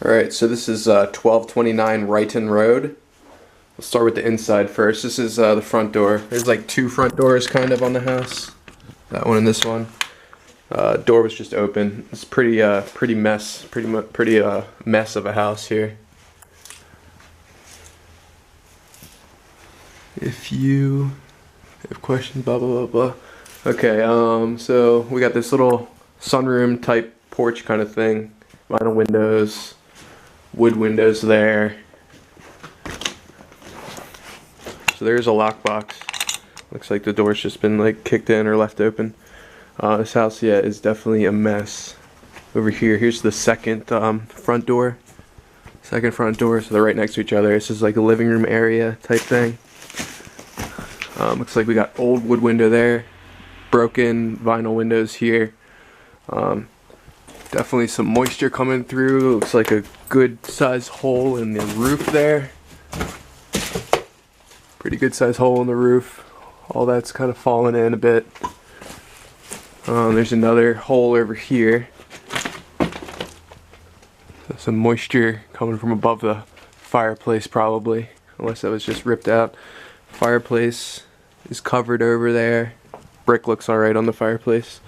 Alright, so this is 1229 Wrighton Road. We'll start with the inside first. This is the front door. There's like two front doors kind of on the house. That one and this one. Door was just open. It's pretty mess of a house here. If you have questions, blah blah blah blah. Okay, so we got this little sunroom type porch kind of thing. Vinyl windows, wood windows there. So there's a lockbox. Looks like the door's just been like kicked in or left open. This house, yeah, is definitely a mess. Over here, here's the second front door. Second front door, so they're right next to each other. This is like a living room area type thing. Looks like we got old wood window there. Broken vinyl windows here. Definitely some moisture coming through. Looks like a good size hole in the roof there. Pretty good size hole in the roof. All that's kind of fallen in a bit. There's another hole over here. So some moisture coming from above the fireplace probably, unless that was just ripped out. Fireplace is covered over there. Brick looks alright on the fireplace.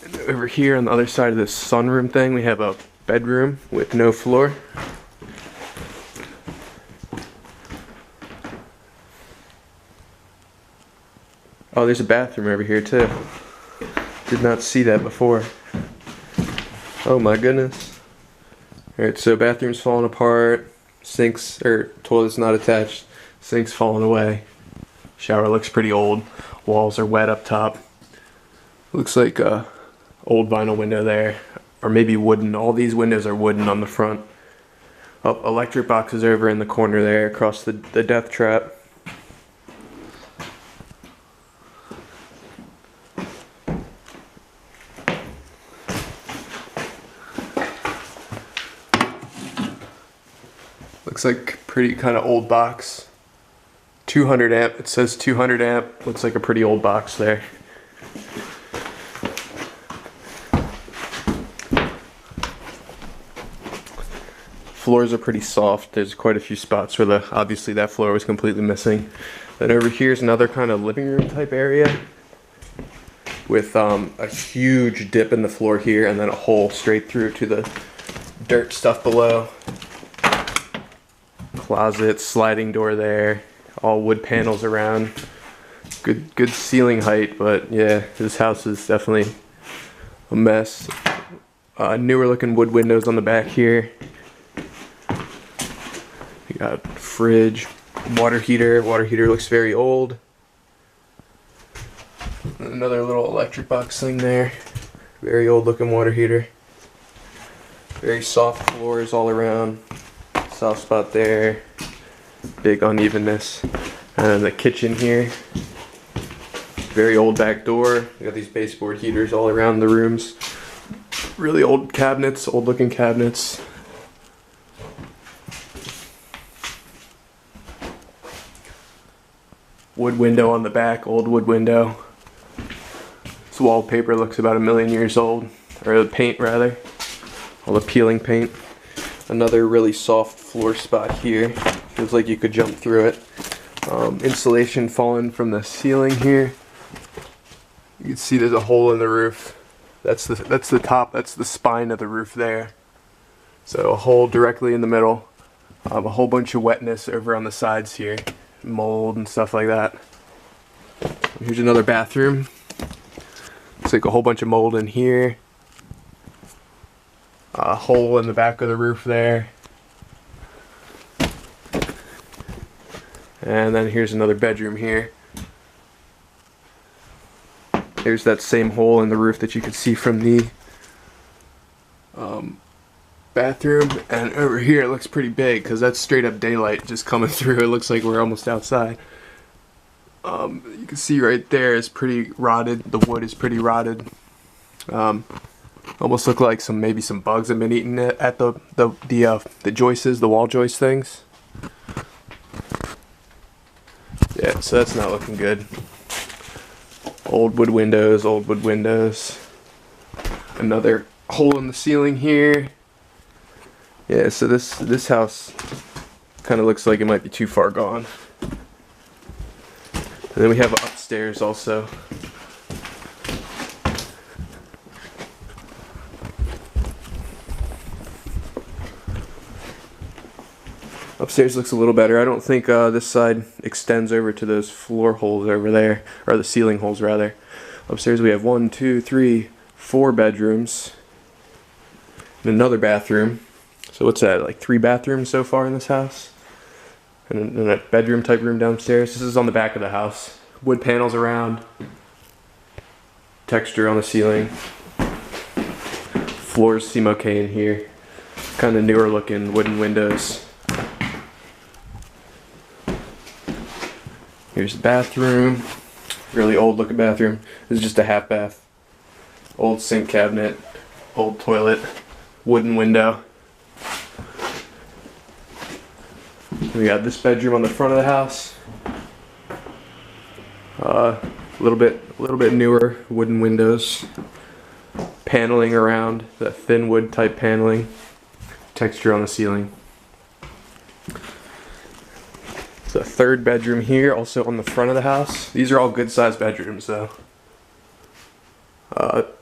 And over here on the other side of this sunroom thing, we have a bedroom with no floor. Oh, there's a bathroom over here too. Did not see that before. Oh my goodness. Alright, so bathroom's falling apart. Sinks, or toilet's not attached. Sink's falling away. Shower looks pretty old. Walls are wet up top. Looks like a old vinyl window there. Or maybe wooden. All these windows are wooden on the front. Oh, electric box is over in the corner there across the death trap. Looks like pretty kind of old box. 200 amp, it says 200 amp. Looks like a pretty old box there. Floors are pretty soft. There's quite a few spots where obviously that floor was completely missing. Then over here's another kind of living room type area with a huge dip in the floor here and then a hole straight through to the dirt stuff below. Closet, sliding door there, all wood panels around. Good ceiling height, but yeah, this house is definitely a mess. Newer looking wood windows on the back here. You got fridge, water heater. Water heater looks very old. Another little electric box thing there. Very old looking water heater. Very soft floors all around. Soft spot there. Big unevenness. And then the kitchen here. Very old back door. We got these baseboard heaters all around the rooms. Really old cabinets, old looking cabinets. Wood window on the back, old wood window. This wallpaper looks about 1,000,000 years old. Or the paint rather. All the peeling paint. Another really soft floor spot here. Feels like you could jump through it. Insulation falling from the ceiling here. You can see there's a hole in the roof. That's the top. That's the spine of the roof there. So a hole directly in the middle. A whole bunch of wetness over on the sides here, mold and stuff like that. Here's another bathroom. Looks like a whole bunch of mold in here. A hole in the back of the roof there. And then here's another bedroom here. There's that same hole in the roof that you could see from the bathroom. And over here it looks pretty big because that's straight up daylight just coming through. It looks like we're almost outside. You can see right there is pretty rotted. The wood is pretty rotted. Almost look like maybe some bugs have been eating it at the joists, the wall joist things. Yeah, so that's not looking good. Old wood windows, old wood windows. Another hole in the ceiling here. Yeah, so this house kind of looks like it might be too far gone. And then we have upstairs also. Upstairs looks a little better. I don't think this side extends over to those floor holes over there, or the ceiling holes rather. Upstairs we have 1, 2, 3, 4 bedrooms and another bathroom. So what's that, like 3 bathrooms so far in this house? And then a bedroom type room downstairs. This is on the back of the house. Wood panels around. Texture on the ceiling. Floors seem okay in here. Kind of newer looking wooden windows. Here's the bathroom. Really old looking bathroom. This is just a half bath. Old sink cabinet. Old toilet. Wooden window. We got this bedroom on the front of the house. A little bit newer wooden windows. Paneling around, that thin wood type paneling. Texture on the ceiling. The third bedroom here, also on the front of the house. These are all good sized bedrooms though.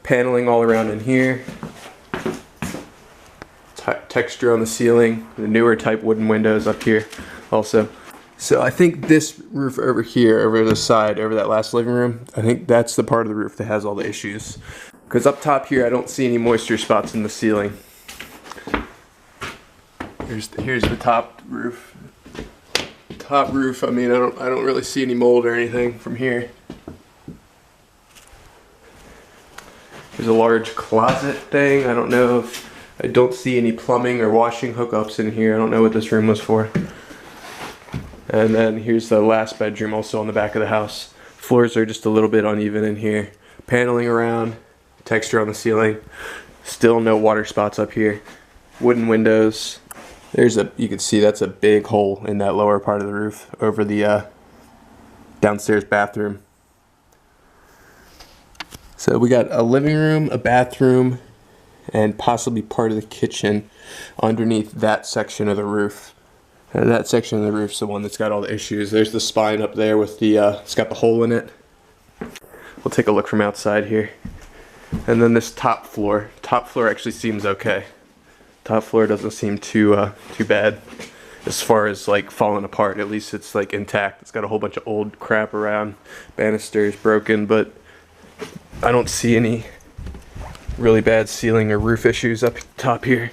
Paneling all around in here. Texture on the ceiling. The newer type wooden windows up here also. So I think this roof over here, over the side, over that last living room, I think that's the part of the roof that has all the issues. Because up top here I don't see any moisture spots in the ceiling. Here's the top roof. Top roof, I mean, I don't really see any mold or anything from here. There's a large closet thing. I don't know if, I don't see any plumbing or washing hookups in here. I don't know what this room was for. And then here's the last bedroom also on the back of the house. Floors are just a little bit uneven in here. Paneling around, texture on the ceiling. Still no water spots up here. Wooden windows. You can see that's a big hole in that lower part of the roof over the downstairs bathroom. So we got a living room, a bathroom, and possibly part of the kitchen underneath that section of the roof. And that section of the roof's the one that's got all the issues. There's the spine up there with the, it's got the hole in it. We'll take a look from outside here. And then this top floor actually seems okay. Top floor doesn't seem too bad as far as like falling apart. At least it's like intact. It's got a whole bunch of old crap around. Banisters broken, but I don't see any really bad ceiling or roof issues up top here.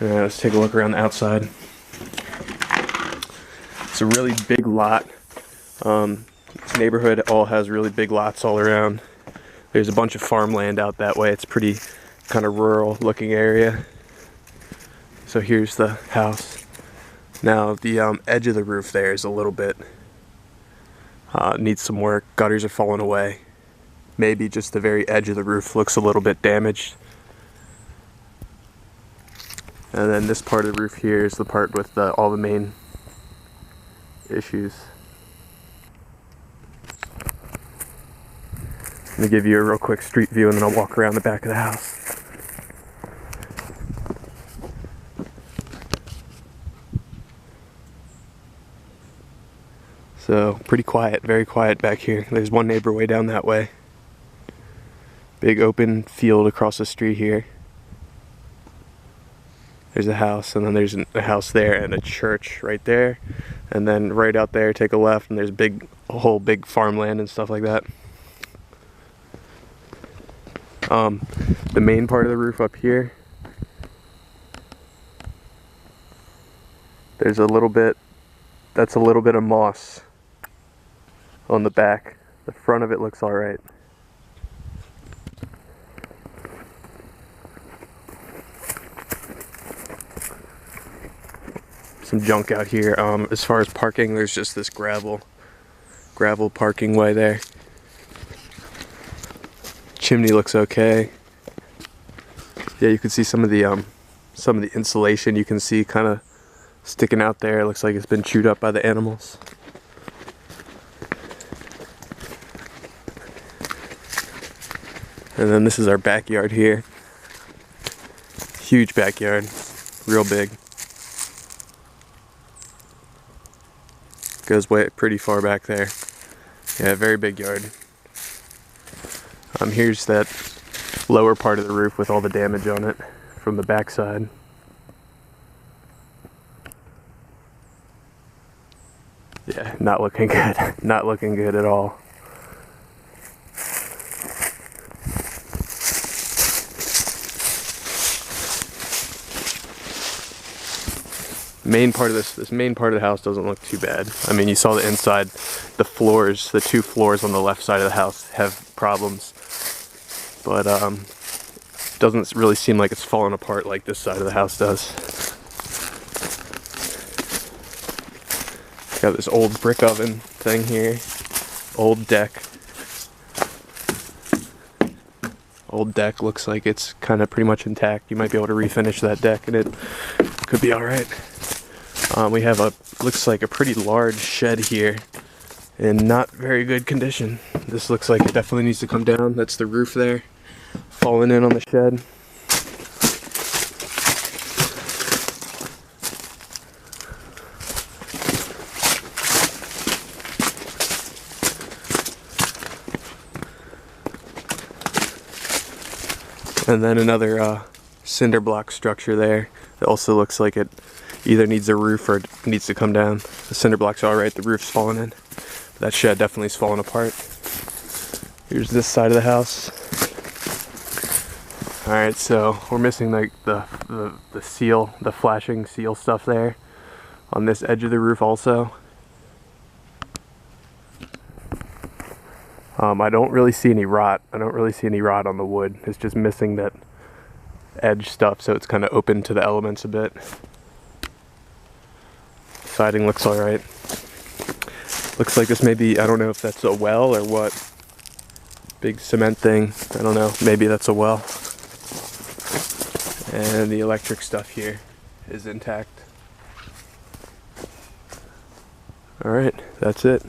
Let's take a look around the outside. It's a really big lot. This neighborhood all has really big lots all around. There's a bunch of farmland out that way. It's pretty kind of rural looking area. So here's the house. Now the edge of the roof there is a little bit needs some work. Gutters are falling away. Maybe just the very edge of the roof looks a little bit damaged. And then this part of the roof here is the part with all the main issues. Let me give you a real quick street view and then I'll walk around the back of the house. So pretty quiet, very quiet back here. There's one neighbor way down that way. Big open field across the street here. There's a house, and then there's a house there and a church right there. And then right out there, take a left, and there's a whole big farmland and stuff like that. The main part of the roof up here, there's a little bit, that's a little bit of moss on the back. The front of it looks alright. Some junk out here. As far as parking, there's just this gravel parking way there. Chimney looks okay. Yeah, you can see some of the insulation you can see kind of sticking out there. It looks like it's been chewed up by the animals. And then this is our backyard here. Huge backyard, real big. Goes way pretty far back there. Yeah, very big yard. Here's that lower part of the roof with all the damage on it from the backside. Yeah, not looking good. Not looking good at all. Main part of this main part of the house doesn't look too bad. I mean, you saw the inside, the floors, the two floors on the left side of the house have problems. But doesn't really seem like it's falling apart like this side of the house does. Got this old brick oven thing here. Old deck. Old deck looks like it's kind of pretty much intact. You might be able to refinish that deck and it could be alright. We have looks like a pretty large shed here in not very good condition. This looks like it definitely needs to come down. That's the roof there, falling in on the shed. And then another cinder block structure there. It also looks like it either needs a roof or it needs to come down. The cinder block's alright, the roof's falling in. But that shed definitely is falling apart. Here's this side of the house. Alright, so we're missing like the seal, the flashing seal stuff there on this edge of the roof also. I don't really see any rot. I don't really see any rot on the wood. It's just missing that edge stuff, so it's kind of open to the elements a bit. Siding looks alright. Looks like this may be, I don't know if that's a well or what. Big cement thing. I don't know. Maybe that's a well. And the electric stuff here is intact. Alright, that's it.